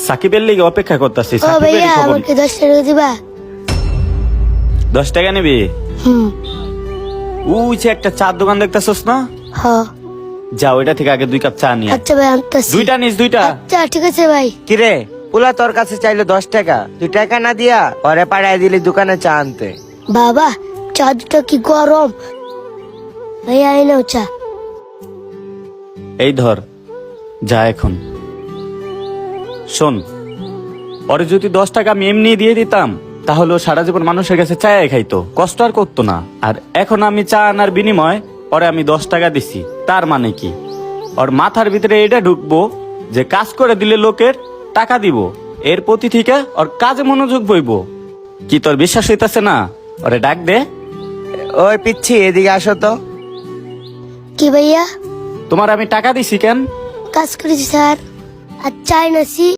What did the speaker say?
সাকিবের লিগে অপেক্ষা করতেছি। ও ভাইয়া আমাকে 10 টাকা দিবা? 10 টাকা নিবি? ওই যে একটা চার দোকান দেখতেছস না, হ। যা ওইটা থেকে আগে 2 কাপ চা নিয়ে। আচ্ছা ভাই আনতাছি। দুইটা নিস, দুইটা। আচ্ছা ঠিক আছে ভাই। কিরে পোলা তোর কাছে চাইলো 10 টাকা, তুই টাকা না দিয়া পরে পাড়ায় দিলি দোকানে চা আনতে। বাবা চা দুটো কি গরম। ভাইয়া এই নাও চা। এই ধর, যা এখন। শোন, পরে যদি 10 টাকা আমি এমনি দিয়ে দিতাম তাহলে ও সারা জীবন মানুষের কাছে চায় খাইতো, কষ্ট আর করতো না। আর এখন আমি চা আনার বিনিময় পরে আমি 10 টাকা দিছি, তার মানে কি ওর মাথার ভিতরে এটা ঢুকবো যে কাজ করে দিলে লোকের টাকা দিব, এর প্রতি থেকে ওর কাজে মনোযোগ বইব। কি তোর বিশ্বাস হইতাছে না? ওরে ডাক দে। ওই পিচ্ছি এদিকে আসো তো। কি ভাইয়া? তোমার আমি টাকা দিছি কেন? কাজ করেছি স্যার। আর চাই নাছি।